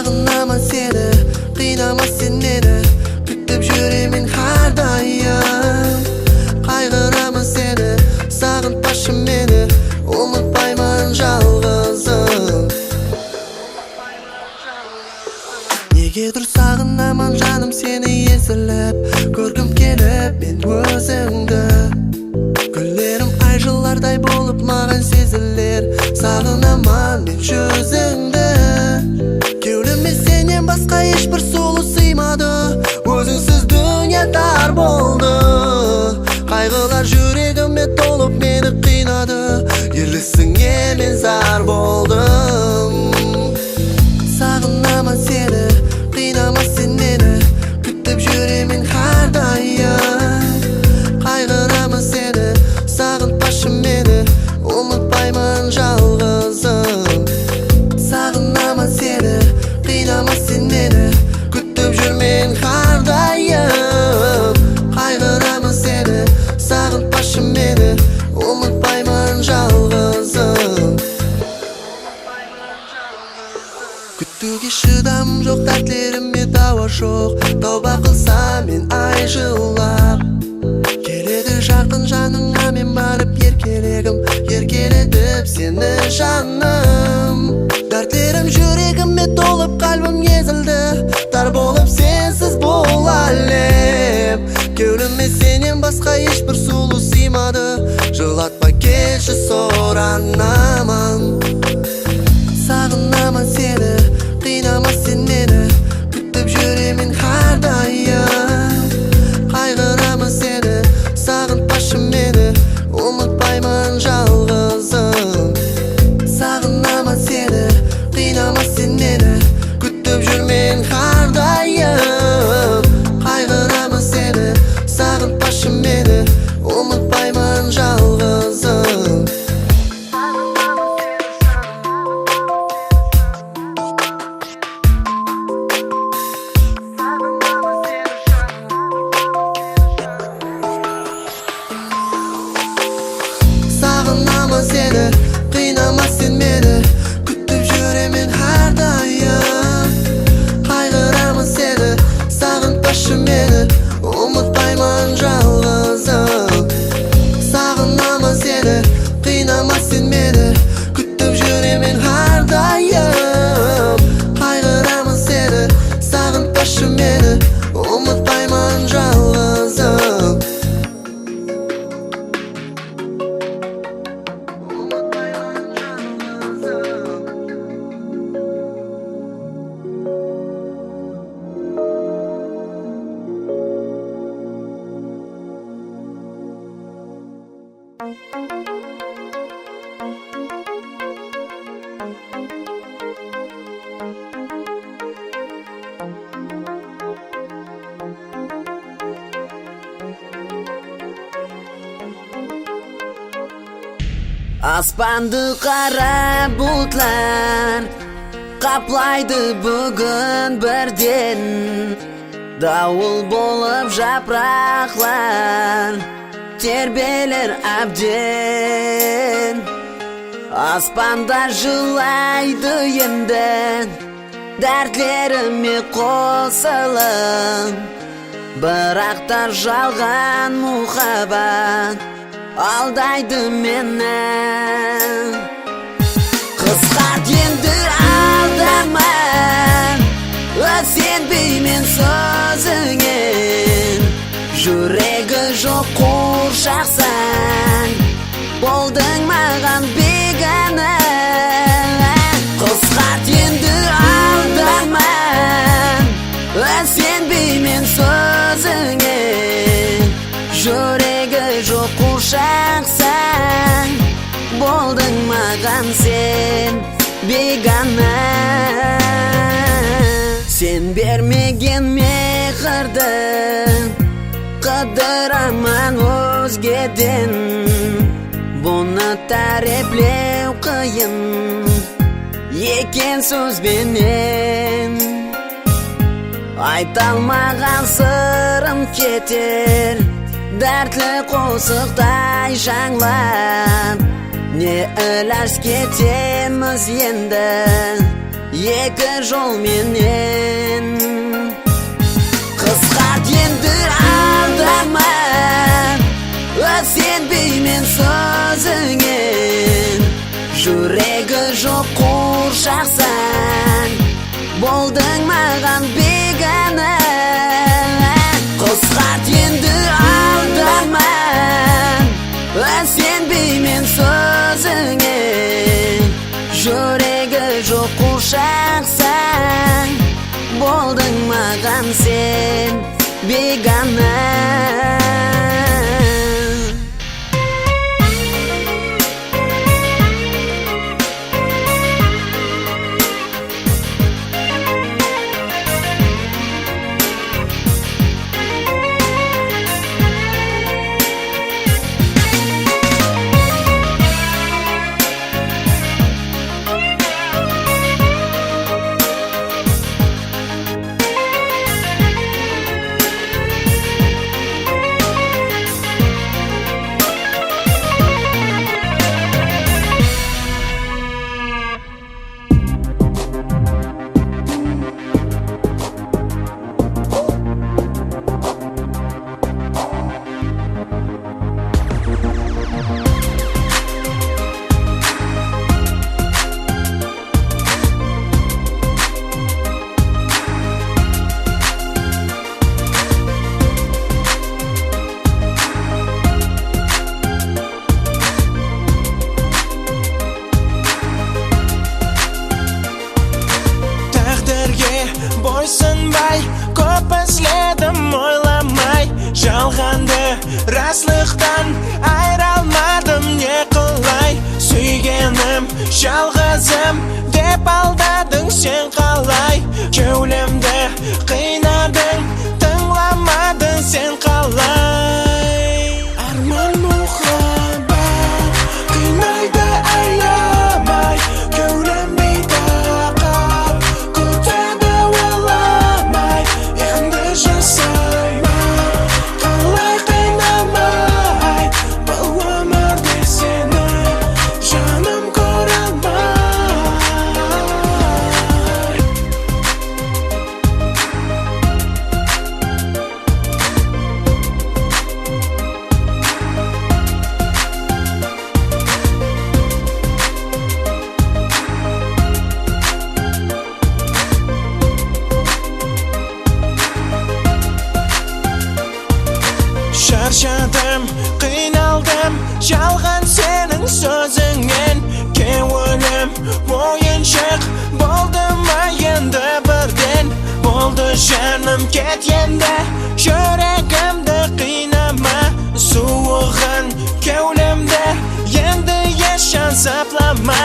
Sağınaman seni, qıynama sen meni, kütüp yüreğimin har daim. Qaygıraman seni, sağıntpaşım meni, unutpayman жалғызым. Negedir sağınaman canım seni esilip, көргім келіп мен өзіңді. Güllerim ay жылlarдай болып маған сезілер, сағынаман мен жүзіңді. Кеудеме сенен басқа ешбір сұлу сыймады, өзіңсіз дүние тар болды. Қайғылар жүрегіме толып мені қинады, ерлісіңе мен зар болдым. Сағынаман сені, қинама сен мені, күтіп жүремін әрдайым. Қайғырамын сені, сағынтпашы мені, ұмытпаймын жалғызым. Сағынамын сені, қинама сен мені, күтіп жүрмен әрдайым. Қайғырамын сені, сағынтпашы мені, ұмытпаймын жалғызым. Күтуге шыдам жоқ, дәртлеріме дауа жоқ, тауба қылсам мен ай жылап. Келеді жақын жаныңа мен барып еркелетіп сені жаным. Дәртлерім жүрегіме толып, қалбым езілді, тар болып сенсіз бұл әлем. Кеудеме сенен басқа ешбір сұлу сыймады, жылатпа келші соранаман. Сағынаман сені, қинама сен мені, күтіп жүремін әрдайым. Қайғырамын сені, сағынтпашы мені, ұмытпаймын жалғызым. Сағынамын сені, қинама сен мені, күтіп жүрмен әрдайым. Қайғырамын сені, сағынтпашы мені, ұмытпаймын жалғызым. Сағынамын сені, қинама сен мені, күтіп жүремін әрдайым. Қайғырамын сені, сағынтпашы мені, ұмытпаймын жалғызым. Сағынамын сені, қинама сен мені, күтіп жүремін әрдайым. Қайғырамын сені, сағынтпашы мені, ұмытпаймын жалғызым. Аспанды қара бұлтлар қаплайды бүгін бірден. Дауыл болып жапырақлар тербелер әбден. Аспанда жылайды енді дәртлеріме қосылып, бірақтар жалған мұхаббат алдайды мені. Қысқарт енді алдама, сенбеймін сөзіңе. Жүрегі жоқ қуыршақсың, болдың маған бегана. Қысқарт енді алдама, сенбеймін сөзіңе. Жүрегі жоқ қуыршақсың, болдың маған сен бегана. Сен бермеген мехірді қыдыраман өзгеден. Бұны тәріплеу қиын екен сөзбенен. Айта алмаған сырым кетер, дәртлі қосықтай жаңлап. Не іләс кетеміз енді, екі жолменен. Қысқарт енді алдама, сенбеймін сөзіңе. Жүрегі жоқ қуыршақсың, болдың маған бегана. Қысқарт енді алдама, сенбеймін сөзіңе. Жүрегі жоқ қуыршақсың, болдың маған сен бегана. Boysunbay ko'p izladim o'ylamay, жалғанды rastlikdan ayralmadim ne qilay. Suyganim жалғызым deb aldading sen qalay. Ko'nglimda qiynading, tinglamading sen qalay. Armon muhabbat qiynaydi aylamay, ko'nglim betaqat kutadi o'ylamay. Endi jasayman qalay qiynamay, bu umrda seni jonim ko'rolmay. Charchadim, qiynaldim, yolg'on sening so'zingdan. Ko'nglim o'yinchoq bo'ldimi endi birdan. Bo'ldi jonim ketganda, yuragimda qiynama. Suvug'in ko'nglimda endi yashan saplama.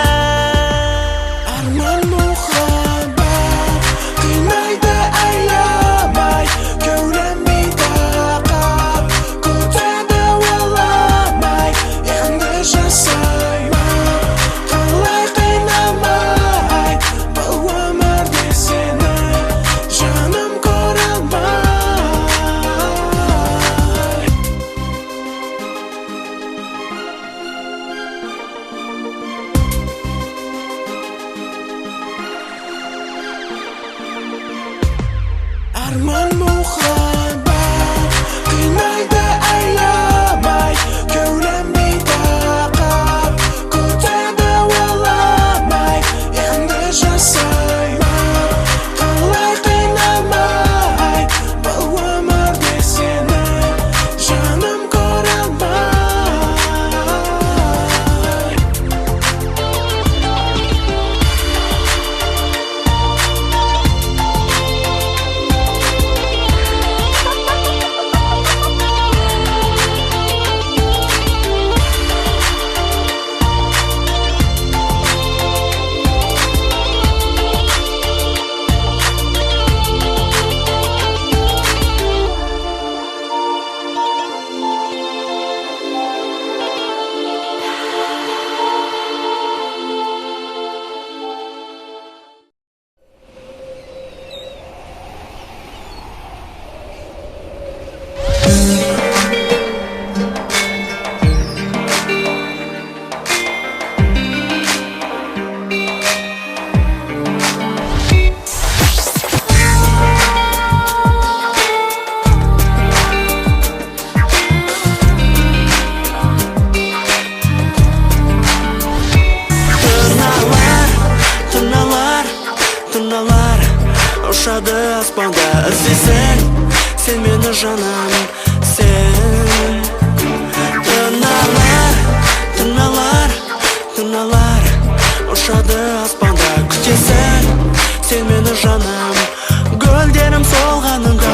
Armon muhabbat qiynaydi aylamay, ko'nglim betaqat kutadi o'ylamay. Endi jasayman qalay qiynamay, bu umrda seni jonim ko'rolmay. Armon muhabbat qiynaydi aylamay, ko'nglim betaqat kutadi o'ylamay. Endi jasayman qalay qiynamay, bu umrda seni jonim ko'rolmay. іздесең сен мені жаным, сен. Тырналар, тырналар, тырналар ұшады аспанда, күтесің сен мені жаным, гүлдерім солғаныңда.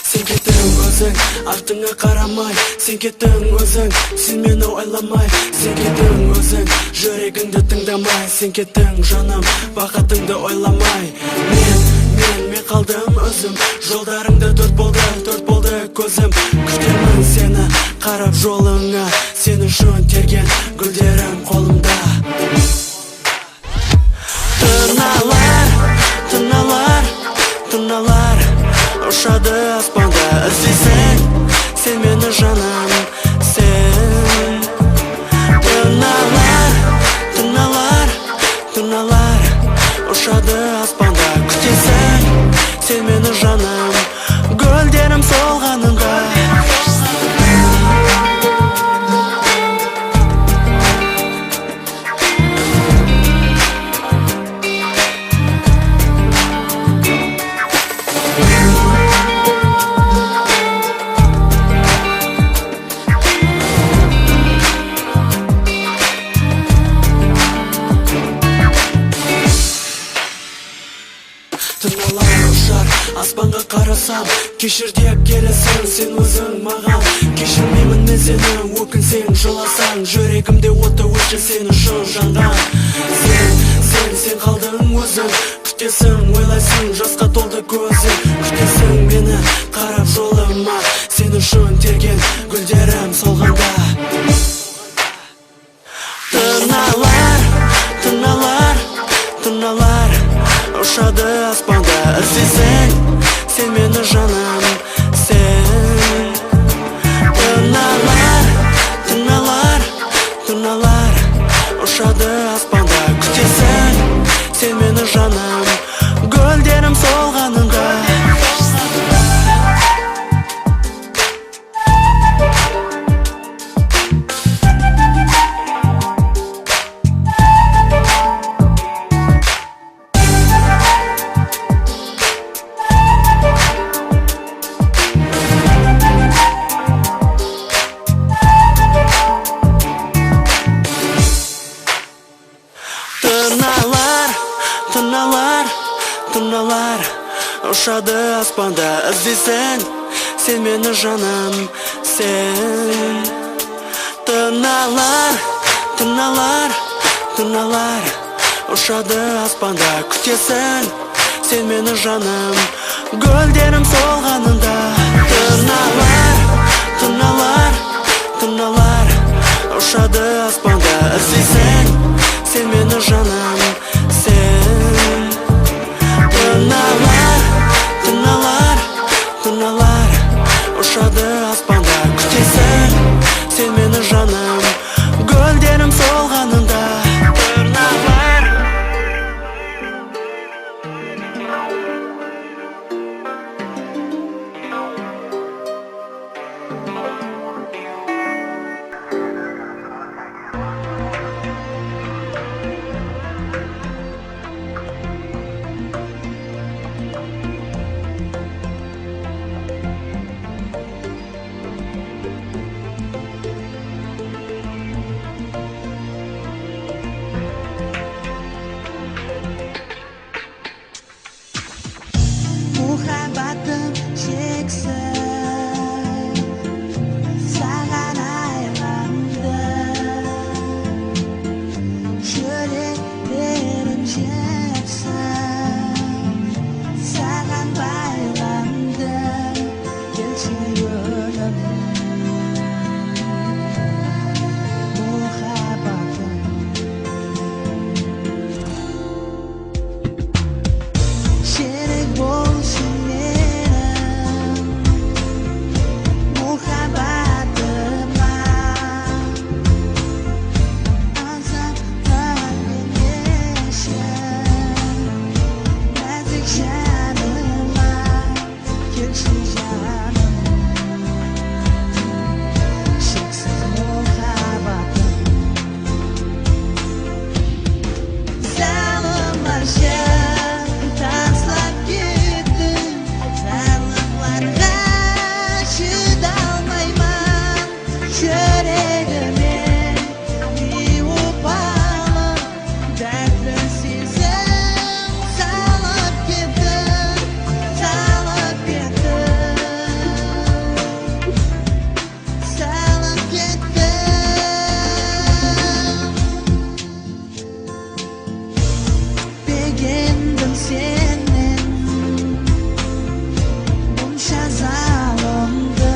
Сен кеттің өзің, артыңа қарамай, сен кеттің өзің, сен мені ойламай, сен кеттің өзің, жүрегіңді тыңдамай, сен кеттің жаным, бақытыңды ойламай. Мен қалдым өзім, жолдарыңда төрт болды көзім, күтемін сені, қарап жолыңа, сен үшін терген гүлдерім қолымда. Тырналар, тырналар, тырналар ұшады аспанда, іздесең сен мені жаным, сен. Тырналар, тырналар, тырналар ұшады аспанда, күтесің сен мені жаным, гүлдерім солғаныңда. Тырналар ұшар, аспанға қарасам, кешір деп келесің сен өзің маған. Кешірмеймін мен сені, өкінсең жыласаң, жүрегімде оты өші сен үшін жанған. Сен қалдың өзің, күтесің, ойлайсың, жасқа толды көзің, күтесің мені, қарап жолыма, сен үшін терген гүлдерім солғанда. Тырналар, тырналар, тырналар ұшады аспанда, іздесең сен мені жаным, сен. Тырналар, тырналар, тырналар ұшады аспанда, күтесің сен мені жаным, гүлдерім солғаныңда. Тырналар, тырналар, тырналар ұшады аспанда, іздесең сен мені жаным, сен. Тырналар, тырналар, тырналар ұшады аспанда, күтесің сен мені жаным, гүлдерім солғаныңда. Тырналар, тырналар, тырналар ұшады аспанда, іздесең сен мені жаным, сен. Тырналар, тырналар, тырналар ұшады аспанда, күтесің сен мені жаным, гүлдерім солғаныңда. Тырналар. senin buncha zalimdi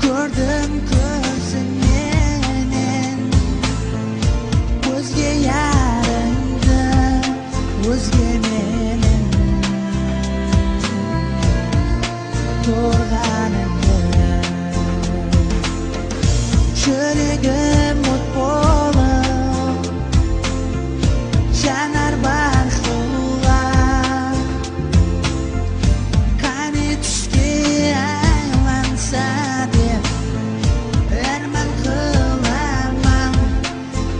ko'rdim ko'zing mening o'zga yaringdi o'zga mening ko'rganimda Çürügüm mut bo'lib yanar barxular qani tushga aylansa deb armon qilaman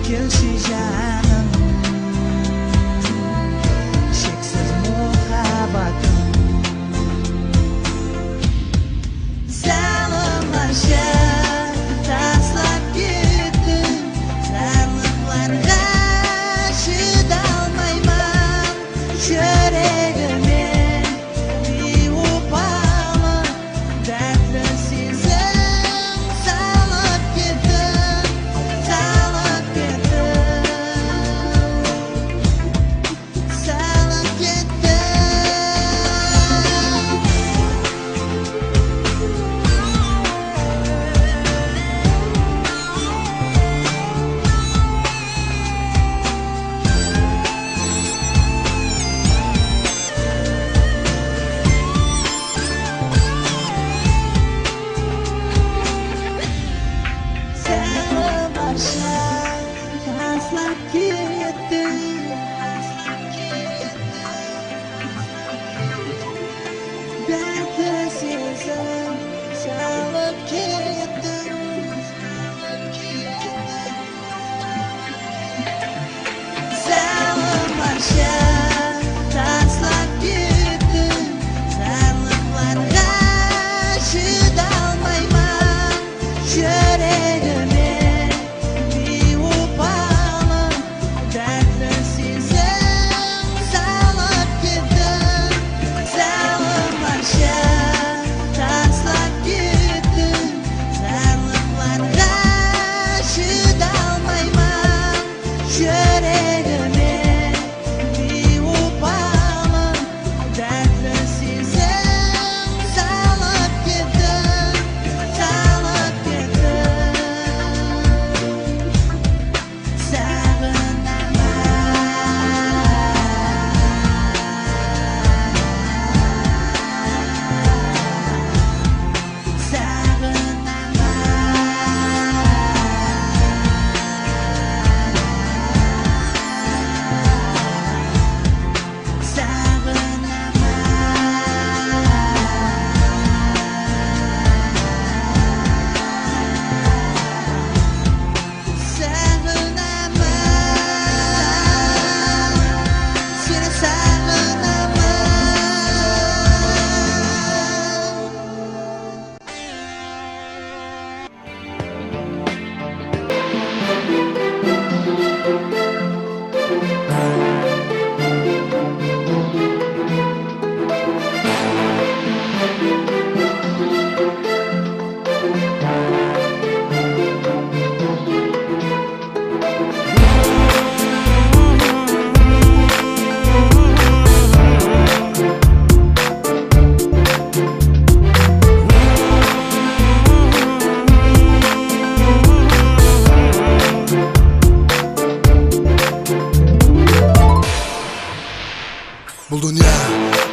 kelshi jonim cheksiz muhabbatim salomlasha taslab ketdim sarliqlarga chidolmayman yuragimga beopala dardli sezim salib ketdim salib ketdim salib ketdim taslab ketdim dardli sezim salib ketdim salomlasha taslab ketdim sarliqlarga chidolmayman yuragimga beopala dardli sezim salib ketdim salomlasha taslab ketdim sarliqlarga chidolmayman yuragimga beopala dardli sezim salib ketdim salib ketdim Seni sağlanaman Бұл дүния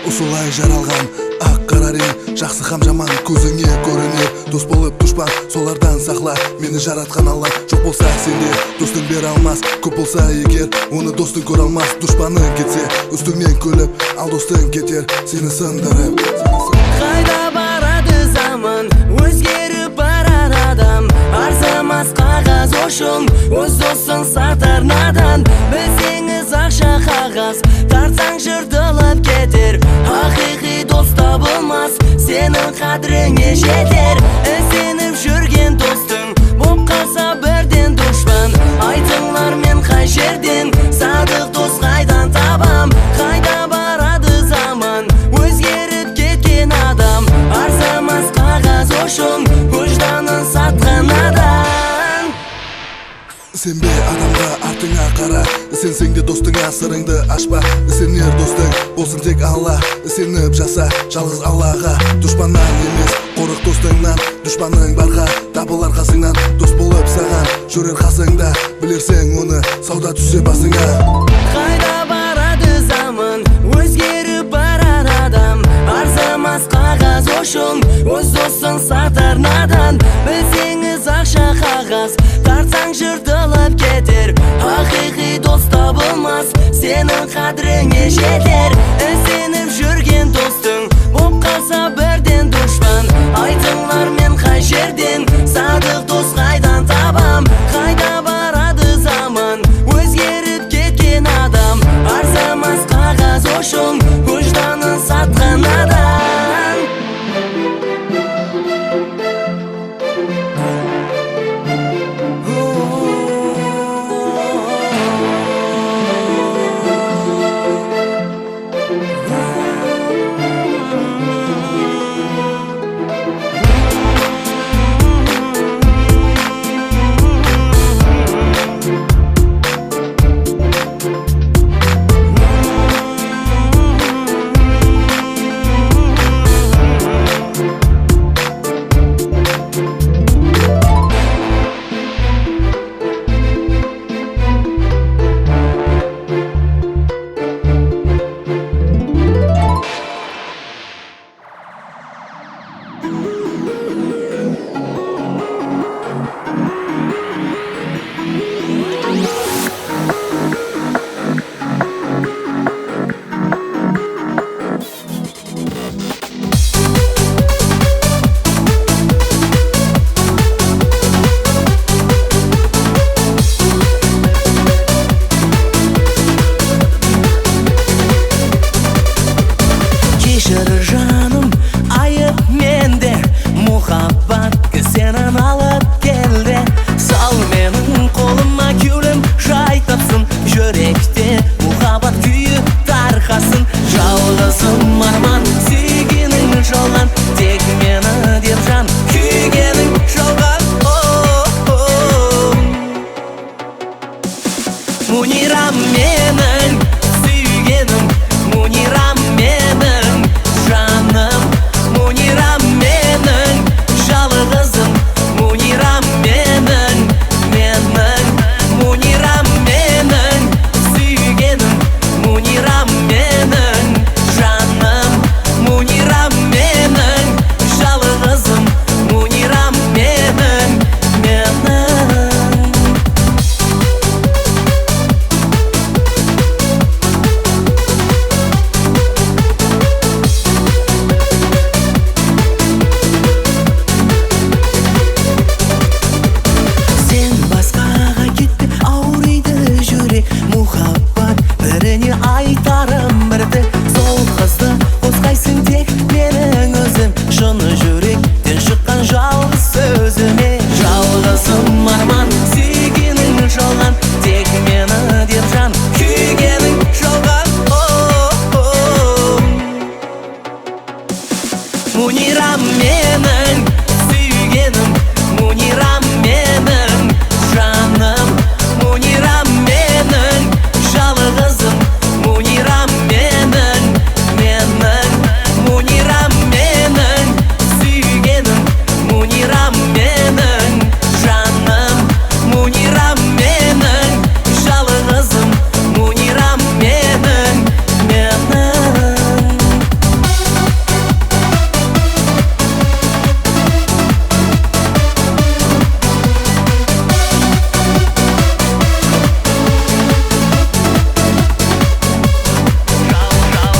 осылай жаралған ақ қара рең жақсы һәм жаман көзіңе көрінер дос болып дұшпан солардан сақла мені жаратқан алла жоқ болса сенде достың бере алмас көп болса егер оны достың көре алмас дұшпаның кетсе үстіңнен күліп ал достың кетер сені сындырып қайда барады заман өзгеріп барар адам арзымас қағаз ошың өз досын сатар надан білсеңіз ақша қағаз тартсаң жыртылып кетер ақиқи дос табылмас сенің қадіріңе жетер ізденіп жүрген достың боп қалса бірден дұшпан айтыңлар мен қай жерден садық дос қайдан табам қайда барады заман өзгеріп кеткен адам арзымас қағаз ошың өжданын сатқан надан сенбе адамға артыңа қара қара. Сенсең де достыңа сырыңды ашпа. Сенер достың болсын тек Алла. Сеніп жаса жалғыз Аллаға. Дұшпаннан емес қорық достыңнан. Дұшпаның барға табыл арқасыңнан. Дос болып саған жүрер қасыңда. Білерсең оны сауда түссе басыңа. Қайда барады заман, өзгеріп барар адам. Арзымас қағаз үшін өз досын сатар надан. Білсеңіз ақша қағаз, тартсаң жыртылып кетер. Хақиқи дос табылмас, сенің қадіріңе жетер. Ізденіп жүрген достың боп қалса бірден дұшпан. Айтыңлар мен қай жерден садық дос қайдан табам? Қайда барады заман, өзгеріп кеткен адам. Арзымас қағаз үшін өжданын сатқан адам. Жаным, айып менде, мұхаббат сенен алып келді. Сал менің қолыма кеулім жай тапсын, жүректе мұхаббат күйі тарқасын. Жалғызым арман, сүйгенің жалған, тек мені деп жан күйгенің жалған. Мунирам менің сүйгенім, Мунирам менің жаным, Мунирам менің жалғызым, Мунирам менің, Мунирам менің сүйгенім, Мунирам менің жаным, Мунирам менің жалғызым, Мунирам менің. Мұхаббат біріне айтарым бірді, сол қызды қосқайсың тек менің өзім. Шыны жүректен шыққан жалғыз сөзіме. Жалғызым арман, сүйгенің жалған, тек мені деп жан күйгенің жалған. Мунирам менің сүйгенім, Мунирам менің жаным, Мунирам менің жалғызым, Мунирам менің, Мунирам менің сүйгенім, Мунирам менің жаным, Мунирам менің жалғызым, Мунирам менің.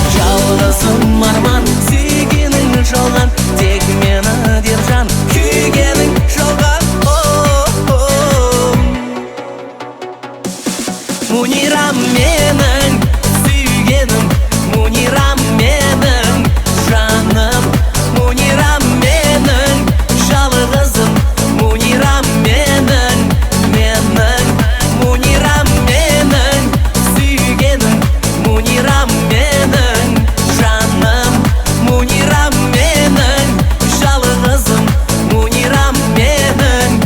Жалғызым арман, сүйгенің жалған, тек мені деп жан күйгенің жалған. Мунирам менің сүйгенім, Мунирам менің жаным, Мунирам менің жалғызым, Мунирам менің, Мунирам менің сүйгенім, Мунирам менің жаным, Мунирам менің жалғызым, Мунирам менің.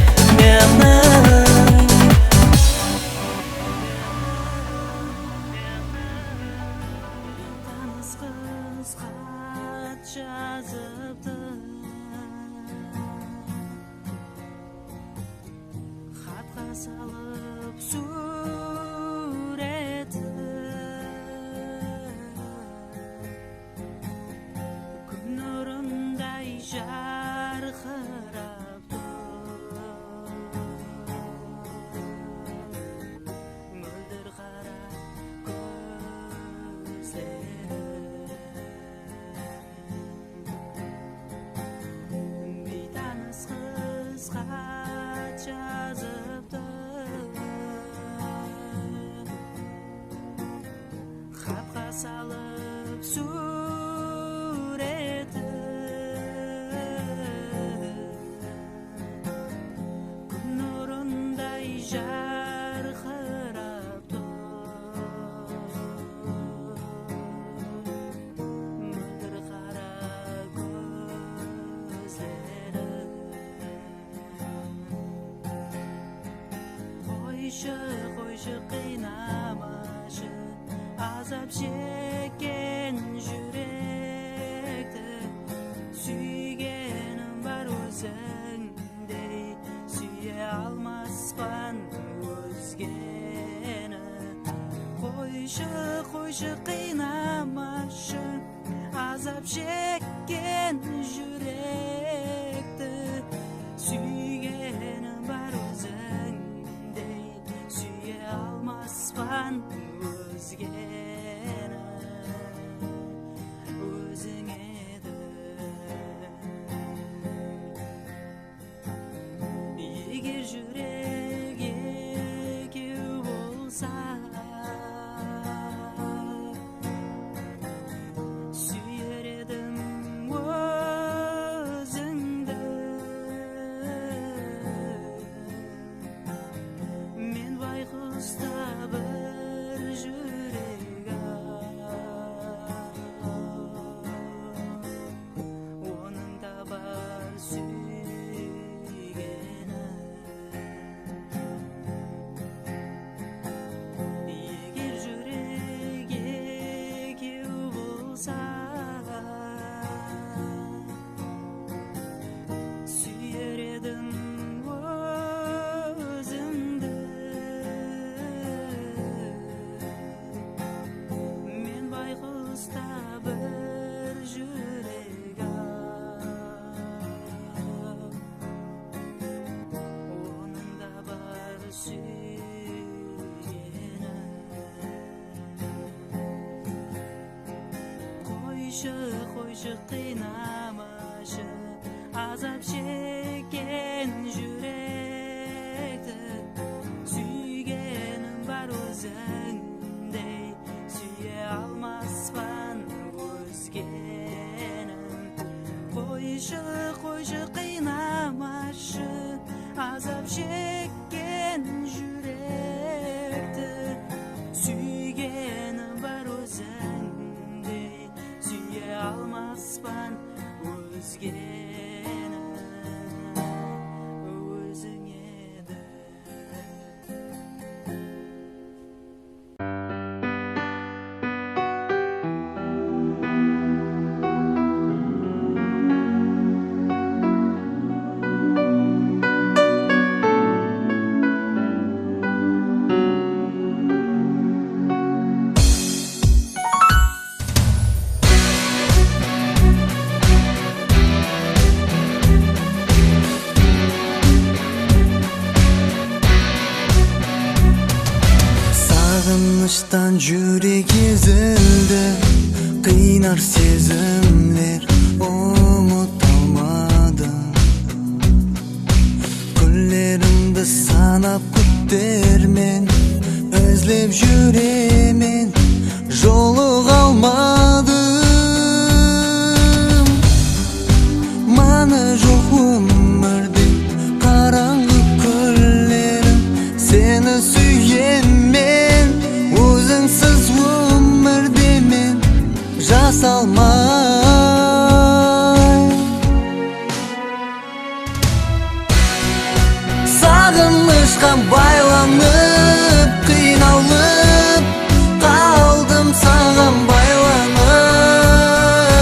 xat жазыпты, хатқа салып суреті, күн нұрындай жарқырап тұр, мөлдір қара көздері, бейтаныс қыз хат жазыпты, хатқа салып суреті, күн нұрындай жарқырап тұр, мөлдір қара көздері. Қойшы қинамашы, азап шеккен жүректі, сүйгенім бар өзіңдей, сүйе алмаспан өзгені. Қойшы қинамашы, азап шеккен жүректі, сүйгенім бар өзіңдей, сүйе алмаспан өзгені. Өзің еді, егер жүрек екеу болса, сүйер едім өзіңді. Мен байқұста бір жүрек, оның да бар сүйгені. Егер жүрек екеу болса, сүйер едім өзіңді. Мен байқұста бір жүрек, оның да бар сүйгені. Қойшы қинамашы, азап шеккен жүректі, сүйгенім бар өзіңдей, сүйе алмаспан өзгені. Қойшы қинамашы, азап шеккен жүректі, сүйгенім бар өзіңдей, сүйе алмаспан өзгені. Өзің еді. Sağınıştan жүрек ezildi, қинар сезімлер ұмыта алмадым. Күндерімді санап күттермен, өзлеп жүремен, жолыға алмадым. Маны жоқ өмірде қараңғы күндерім, сені сүйеммен, өзіңсіз өмірде мен жасалмай. Сағынышқа байланып, қиналып қалдым, саған байланып.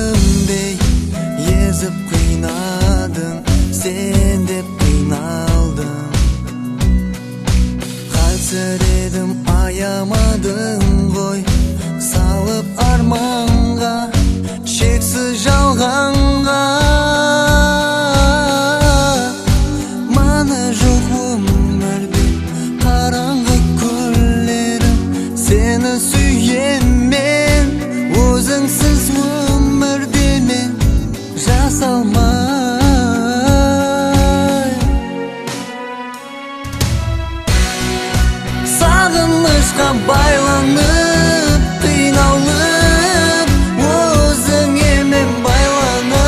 Ölümdey ezip kıynadın, sen de kıynaldın. Halser edim ayamadın koy, salıp armanga, şeksiz жалғанға. Mana жоқ өмірде қараңғы күндерім, seni сүйемін, өзіңсіз өмірде мен жасалмай. Сағынышқа байланып, қиналып, өзіңе мен байланып,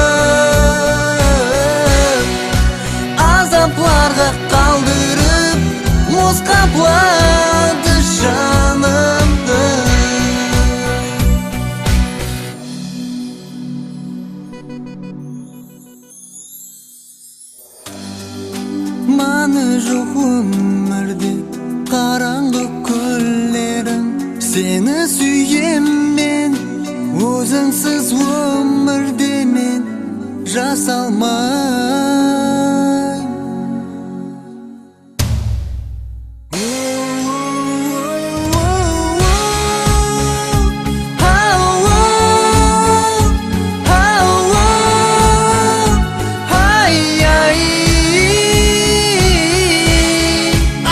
азапларға қалдырып, мұз қаплады жанымды. Маны жоқ өмірде қараңғы күндерім, seni сүйемін, өзіңсіз өмірде мен жасалмай.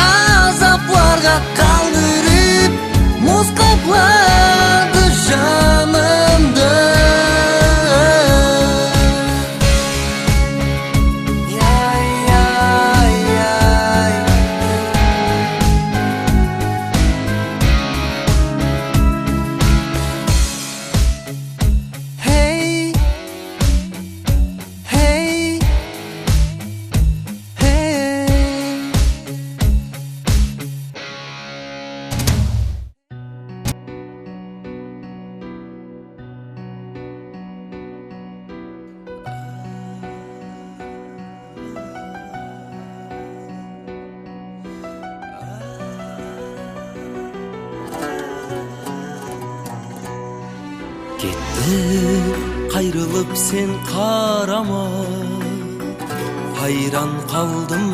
Азапларға қалдырып, мұз қаплады жанымды. Hey, hey, hey. Кетті қайрылып сен қарама, hayran қалдым,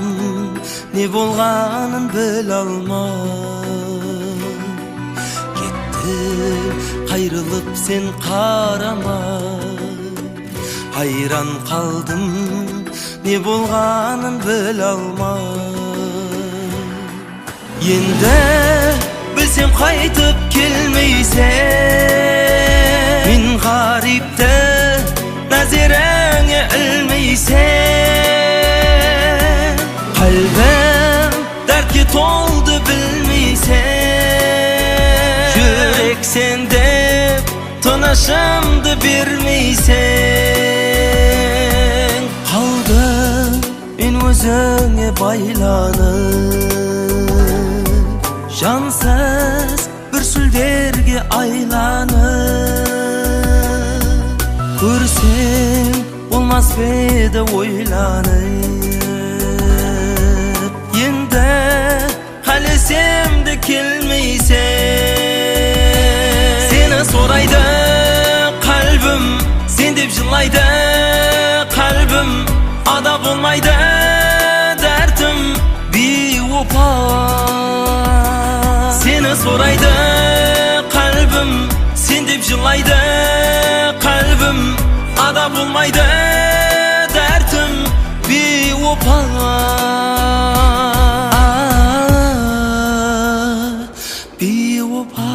не болғанын біле алмай. Кетті қайрылып сен қарама, hayran қалдым, не болғанын біле алмай. Енді білсем қайтып келмейсің, мен ғарипті назираңе ілмейсің. Қалбім дәртке толды білмейсің, жүрек сен деп тынышымды бермейсің. Қалдым мен өзіңе байланып, жансыз бір сүлдерге айланып. Көрсем болмас беді ойланып, енді қалесем де келмейсің. Сені сорайды қалбім, сен деп жылайды қалбім, ада болмайды дәртім бейуапа. Сені сорайды қалбім, сен деп жылайды қалбім, ада болмайды дәртім бейуапа. Бейуапа.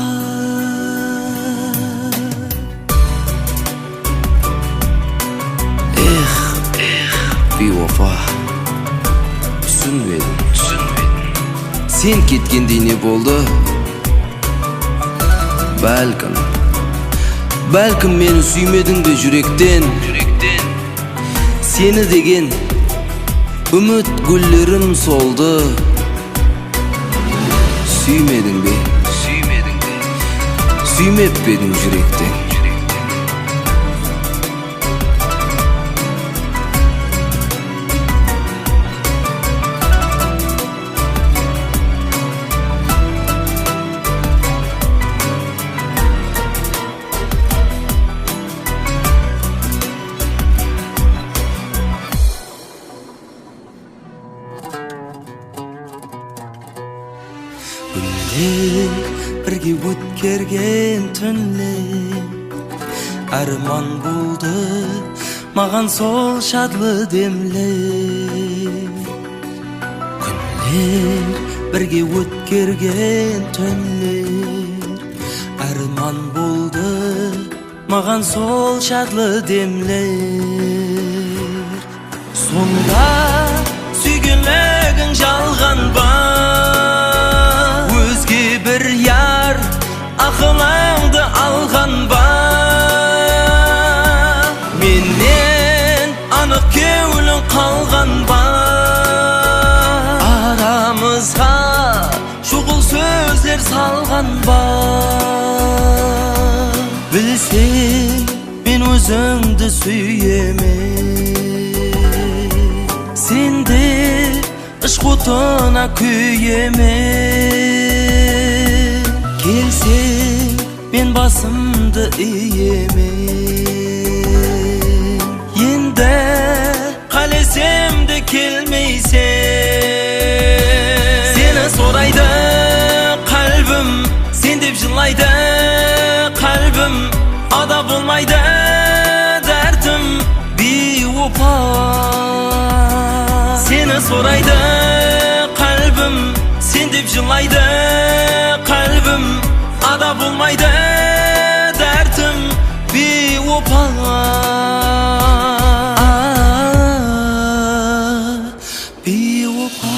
Бейуапа, түсінбедім. Сен кеткенде не болды? Бәлкім мені сүймедің бе жүректен? Сені деген үміт гүллерім солды. Сүймедің бе? Сүймеп пе едің жүректен? өткерген түнлер арман болды маған сол шатлы демлер күнлер бірге өткерген түнлер арман болды маған сол шатлы демлер сонда сүйгенлігің жалған ба өзге бір яр ақылыңды алған ба менен анық көңілің қалған ба арамызға шұғыл сөздер салған ба білсең мен өзіңді сүйемен сенде ышқотына күйемен келсең мен басымды иемен енді қалесем де келмейсен сені сұрайды қалбым сен деп жылайды қалбым ада болмайды дәртім бейуапа сені сұрайды қалбым сен деп жылайды қалбым ада болмайды дәртім бейуапа бейуапа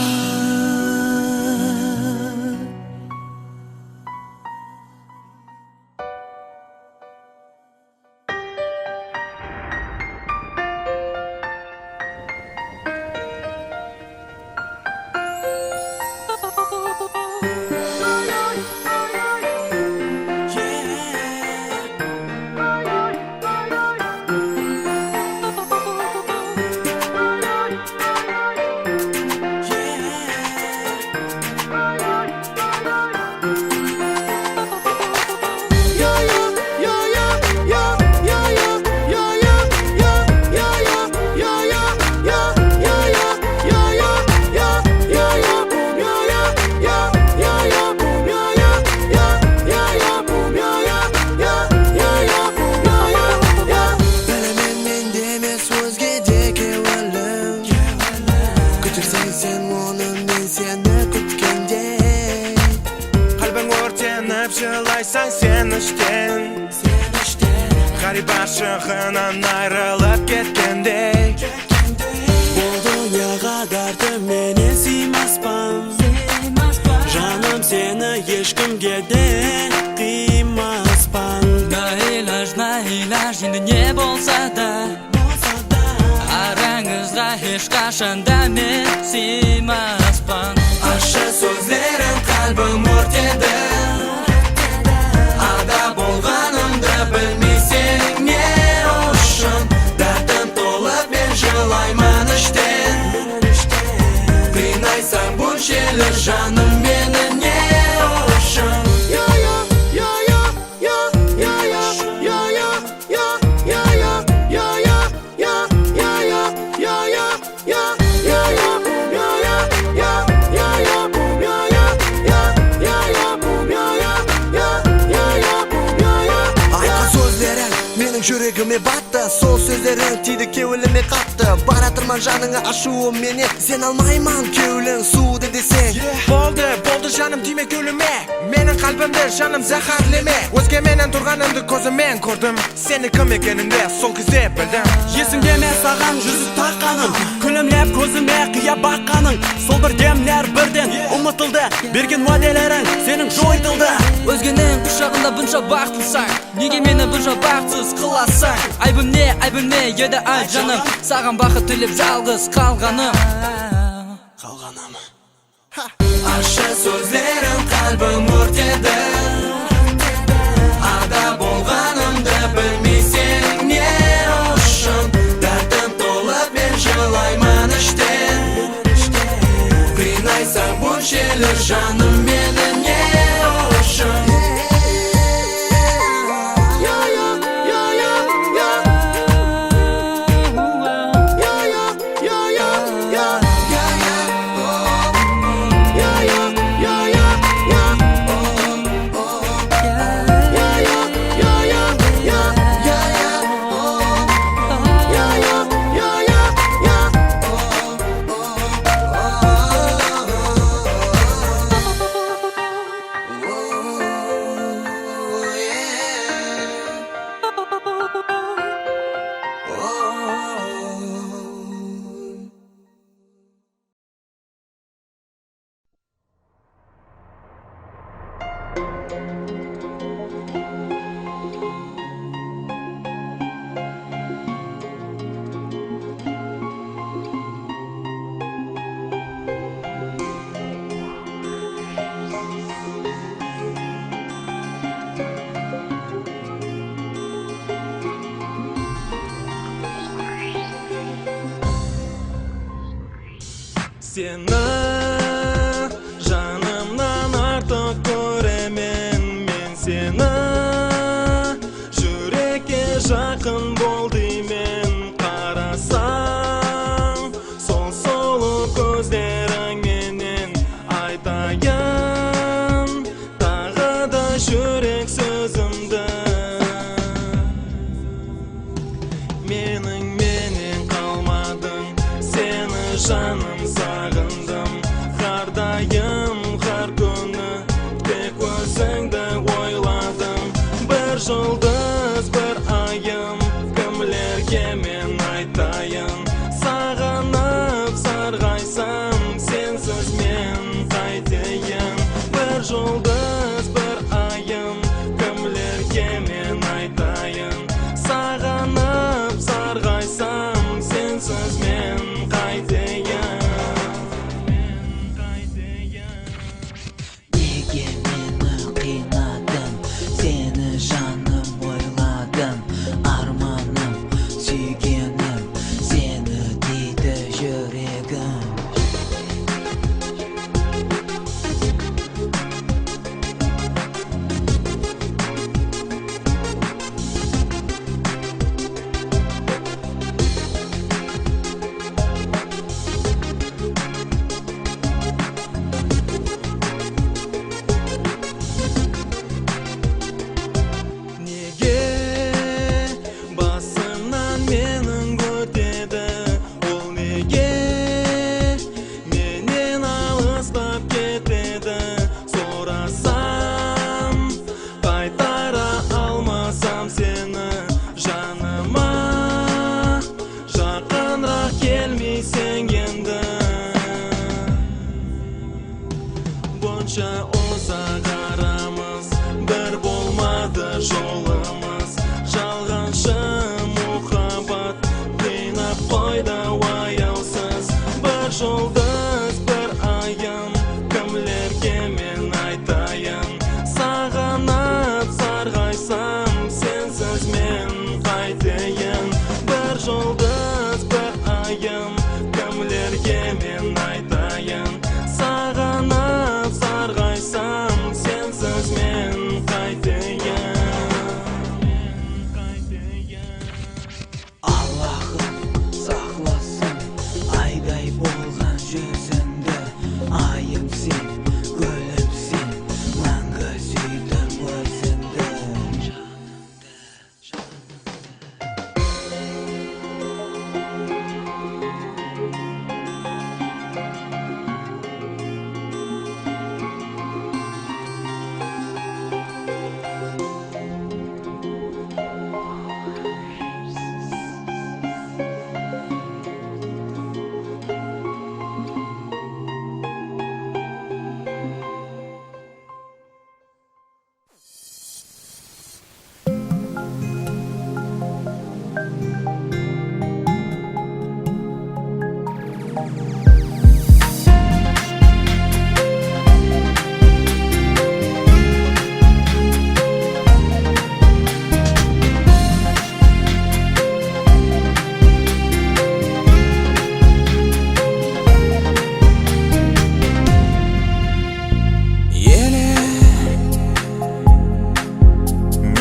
Жылайсаң сен іштен Ғариб ашығынан айрылып кеткендей Бұл дүнияға дәртіменен сыймаспын Жаным сені ешкімге де қимаспын Наилаж, енді не болса да Араңызға ешқашан да мен сыймаспын Ащы сөздерің қалбым өртеді білмейсің не үшін дәртім толып мен жылаймын іштен қинайсаң бұл желер жаным мені не үшін жүрегіме батты сол сөздерің тиді кеуіліме қатты баратырман жаныңа ашуым менен сен алмайман кеуілің суды десең Болды жаным тиме кеуіліме менің қалбымды жаным зәһәрлеме өзге менен тұрғанымды көзіммен көрдім сені кім екеніңді сол кезде білдім есіңде ме саған жүзік таққаным күлімлеп көзіме қия баққаның сол бір демлер бірден ұмытылды берген уәделерің сенің жойдылды өзгенің құшағында бұнша бақыттысың неге мені бұнша бақытсыз қыласың айбым не еді айт жаным саған бақыт тілеп жалғыз қалғаным ащы сөздерің қалбым өртеді ада болғанымды білмейсің не үшін дәртім толып мен жылаймын іштен қинайсаң бұл желер жаным мені не үшін Seni canımdan artık göremen men seni Yürekке жақын бол деймен Қарасам сол сұлу көздерің менен айтайын тағы да жүрек сөзімді Менің менен қалмадың сені жаным сағындым Қардайым қар күні тек өзіңді ойладым Бір жұлдыз бір айым кімлерге мен айтайын Сағынып сарғайсам сенсіз мен қайтейін Бір жұлдыз бір айым кімлерге мен айтайын Сағынып сарғайсам сенсіз мен қайтейін Неге мені қинадың сені жаным ойладым арманым сүйгенім сені дейді жүрегім Неге басымнан менің өтеді ол неге менен алыстап кетеді сұрасам қайтара алмасам сені жаныма жақынырақ келмейсің енді Бұнша ұзақ арамыз бір болмады жолымыз Жалғаншы мұхаббат қинап қойды аяусыз Бір жұлдыз бір айым кімлерге мен айтайын Сағынып сарғайсам сенсіз мен қайтейін Бір жұлдыз бір айым кімлерге мен айтайын Сағынып сарғайсам сенсіз мен қайтейін Аллахым сақласын айдай болған жүзіңді Айым сен, гүлім сен, мәңгі сүйдім өзіңді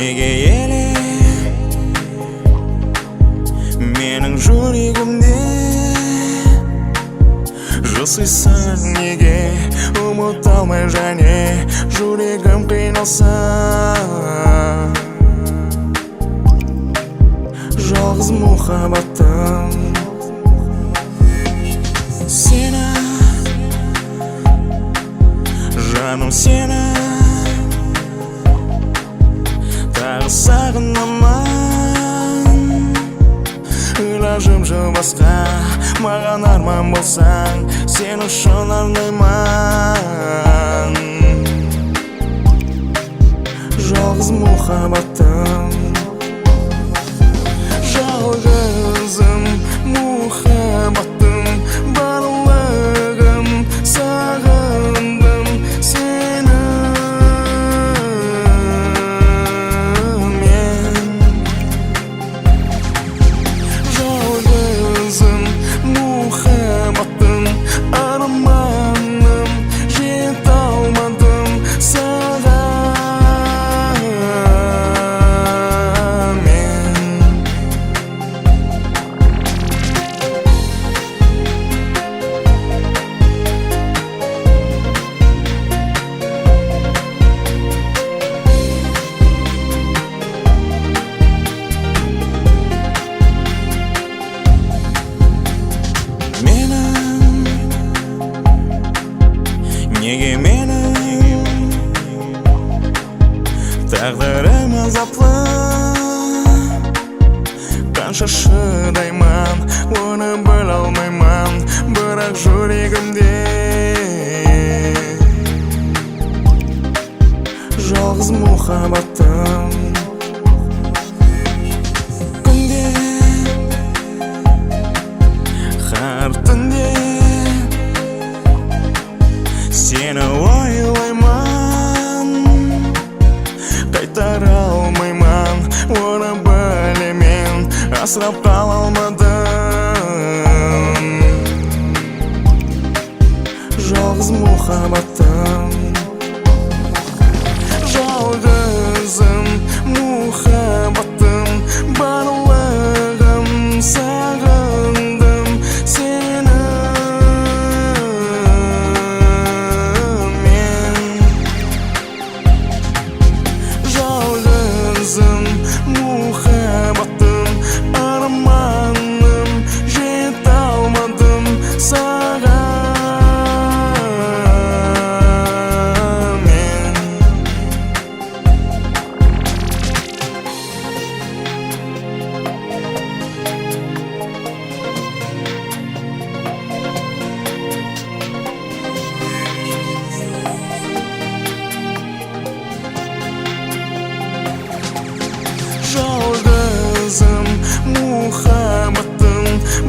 Неге еле менің жүрегімде жасайсың неге ұмыта алмай және жүрегім қиналса жалғыз мұхаббаттың сені жаным сені тағы сағынамын Илажым жыл басқа маған арман болсаң сен үшін арнаймын жалғыз мұхаббаттың жалғызым мұхаббаттың барлығым сағындым сені жалғызым мұхаббаттың арманым азаплы қанша шыдайман оны біле алмайман бірақ жүрегімде жалғыз мұхаббатым күнде har түнде сені ойлайман қайтара алмайман оны білемін асырап қала алмадым жалғыз мұхаббатым жалғызым мұхаббатым барлығым сағындым сені мен жалғызым мұхаббатым арманым жете алмадым саған жалғызым мұхаббатым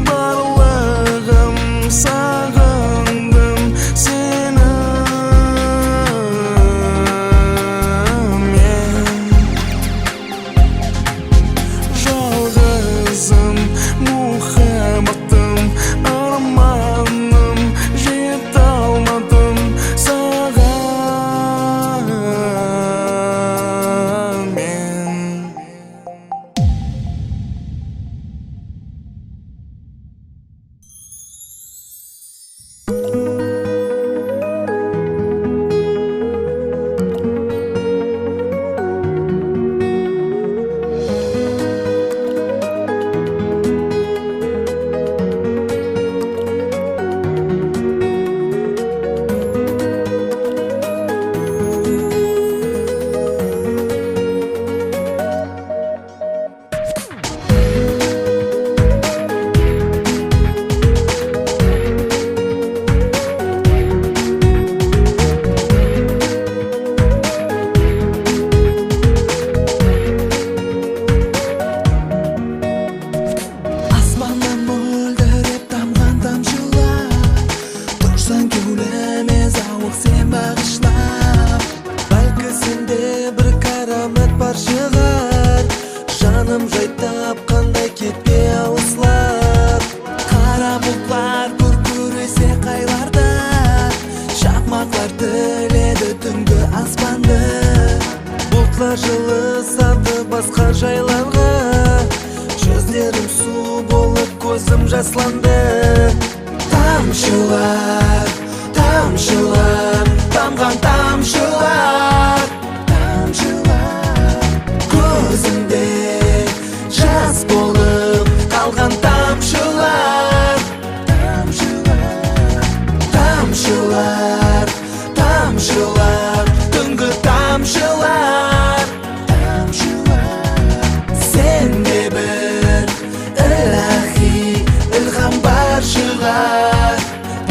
барлығым сағындым сені мен жалғызым мұхаббатым арманым жете алмадым саған мен Аспаннан мөлдіреп тамған тамшылар тұрсаң кеуліме зауық сен бағышлап бәлкі сенде бір карамет бар шығар жаным жай тапқандай кетпе алыслап қара бұлттар күркіресе қайларда шақмақлар тіледі түнгі аспанды бұлтлар жылысады басқа жайларға жүздерім су болып көзім жасланды тамшылар тамшылар тамған тамшылар тамшылар көзімде жас болып қалған тамшылар тамшылар тамшылар тамшылар түнгі тамшылар тамшылар сенде бір илахи илхам бар шығар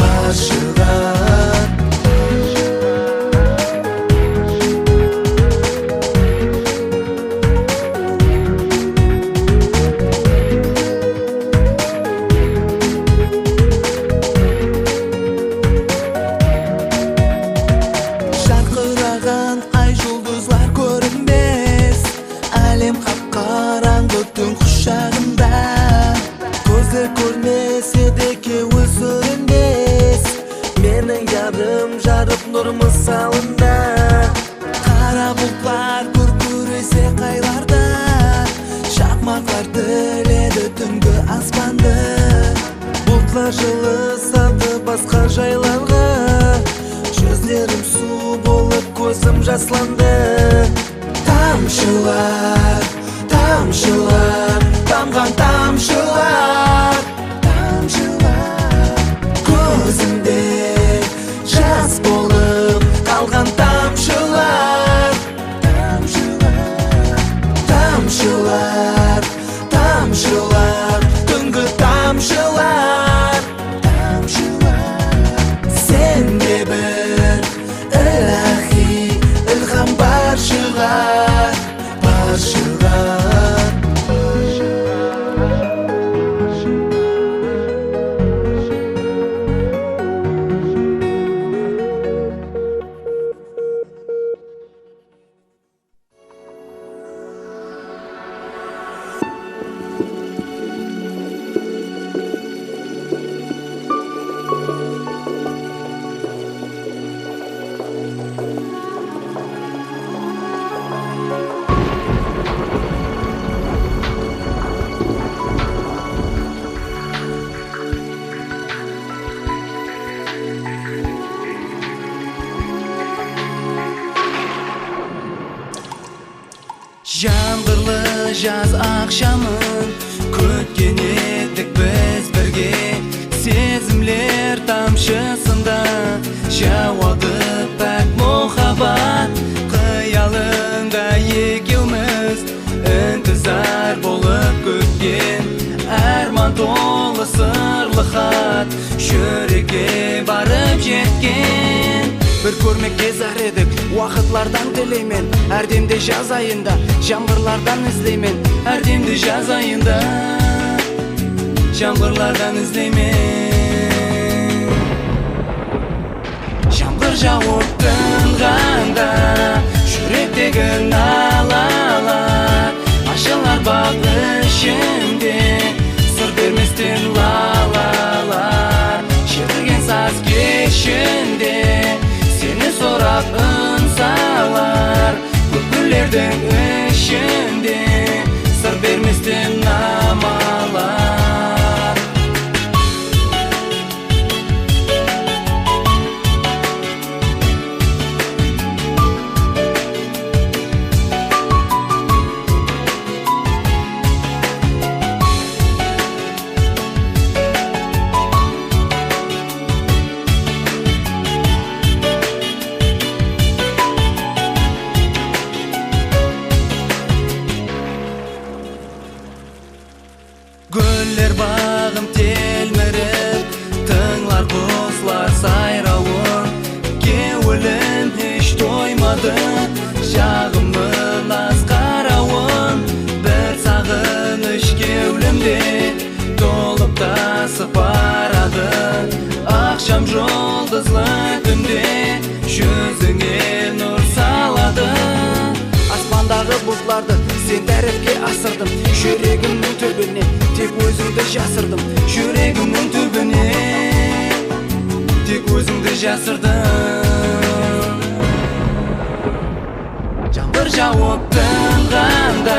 бар шығар жарқыраған ай жұлдызлар көрінбес әлем қап-қараңғы түн құшағында көздер көрмесе де екеуі сүрінбес менің ярым жарып нұр мысалында қара бұлттар күркіресе қайларда шақмақлар тіледі түнгі аспанды бұлтлар жылысады басқа жайларға жүздерім су болып көзім жасланды тамшылар тамшылар тамған тамшылар тамшылар көзімде жас болып қалған тамшылар тамшылар jaz akşamın Kütken ettik biz birge Sezimler tamşısında Javadı pak muhabbat Kıyalında ekevimiz İntizar bolup kütken Arman dolu sırlı xat Şürekке barıp jetken Bir көрmek кезар едік Уақытлардан тілеймен Әрдемде жаз айында Жаңбырлардан іздеймен Әрдемде жаз айында Жаңбырлардан іздеймен Жаңбыр жауып тынғанда Жүректегі налалар Ашылар бақ ішінде Сыр берместен лалалар Шертілген саз кешінде Seni sorap ınsalar Köpürlerden içinde Sır vermezden namalar Güller bağım telmerip Tыңlar kuzlar sayravun Kevulin hiç doymadı Jağımın az karavun Bir sağınış kevlimde Dolup tasıp aradı Akşam жұлдызлы түнде Жүзіңе нұр салады Аспандағы бұлтларды Sen tərəfке asırdım Жүрегімнің түбіне Тек өзіңді жасырдым Жүрегімнің түбіне Тек өзіңді жасырдым Жаңбыр жауып тынғанда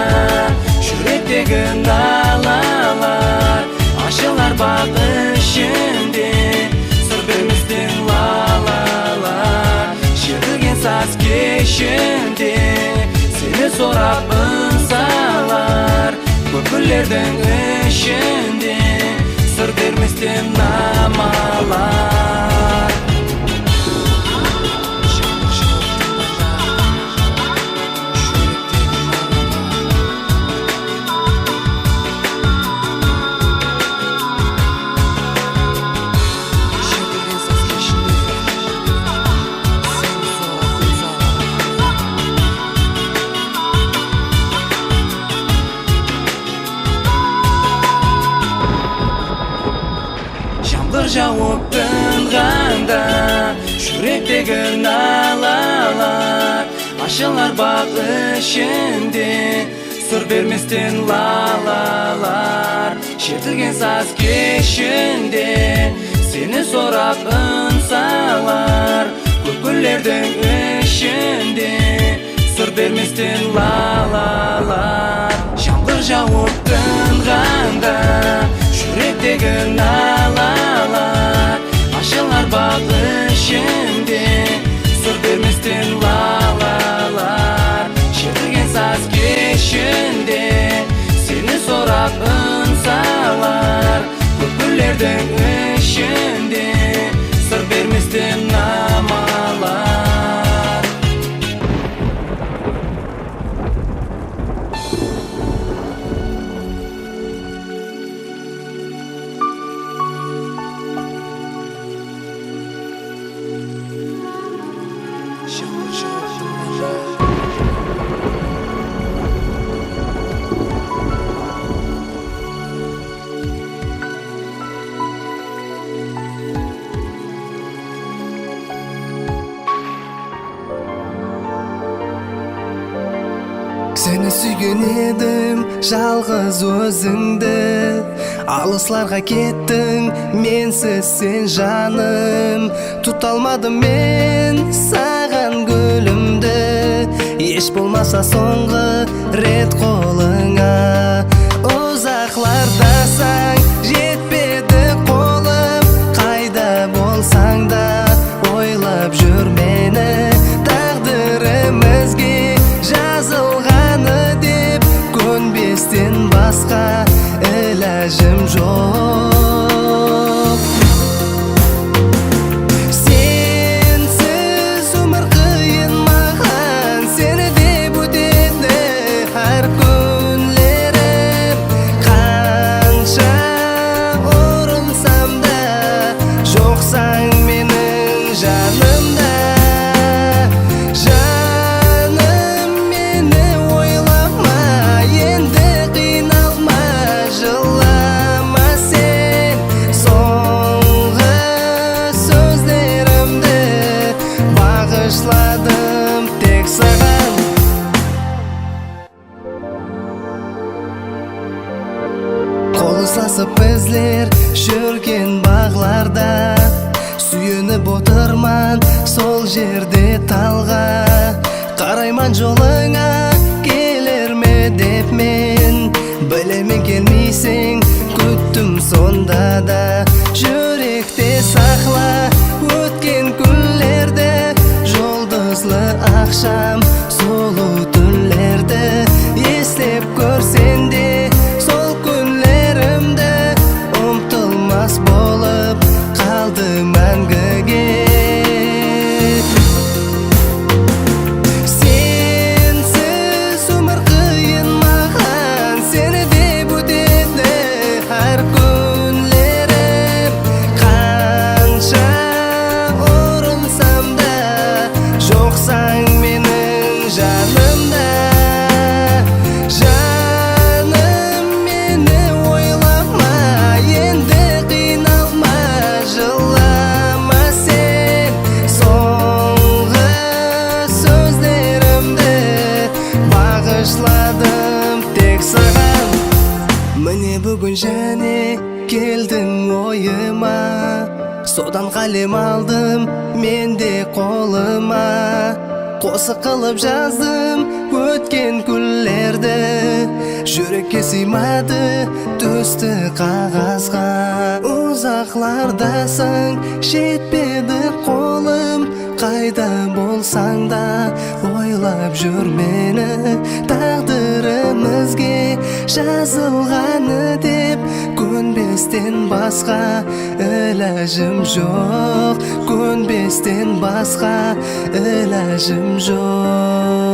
Жүректегі налалар Ашылар бақ ішінде Сыр берместен лалалар Шертілген саз кешінде Seni sorap ınsalar Köpürlerden içinde Sır vermezden namalar Жаңбыр жауып тынғанда Жүректегі налалар Ашылар бақ ішінде Сыр берместен лалалар Шертілген саз кешінде Seni sorap ınsalar Köpürlerden içinde Sır vermezden lalalar Жаңбыр жауып тынғанда Жүректегі налалар Ашылар бақ ішінде Сыр берместен лалалар Шертілген саз кешінде Seni sorap ınsalar Köpürlerden içinde Sır vermezden namalar Seni sүйген едім жалғыз өзіңді Алысларға кеттің менсіз сен жаным Тұта алмадым мен саған гүлімді Еш болмаса соңғы рет қолыңа Ұзақлардасаң жетпеді қолым Қайда болсаң да ойлап жүр мені Тағдырымызге жазылғаны деп көнбес жоқ Сенсіз өмір қиын маған Сені деп өтеді әр күнлерім Қанша ұрынсам да жоқсаң менің жанымда Жаным мені ойлама енді қиналма жылама сен соңғы сөздерімді бағышладым тек саған Қол ұстасып біздер жүрген бағларда Сүйеніп отырман сол жерде талға Қарайман жолыңа келер ме деп мен Білемен келмейсің күттім сонда да Жүректе сақла өткен күндерді Жұлдызлы ақшам сұлу түнлерді Естеп көрсен де сол күнлерімді Ұмтылмас болып қалды мәңгіге Сенсіз өмір қиын маған Сені деп өтеді әр күнлерім Қанша ұрынсам да жоқсаң менің жанымда Жаным мені ойлама енді қиналма жылама сен соңғы сөздерімді бағышладым тек саған Міне бүгін және келдің ойыма Содан қалем алдым мен де қолыма Қосы қылып жаздым өткен күндерді Жүрекке сыймады түсті қағазға Ұзақлардасың жетпеді қолым Қайда болсаң да ойлап жүр мені Тағдырымызге жазылғаны деп Көнбестен басқа іләжім жоқ Көнбестен басқа іләжім жоқ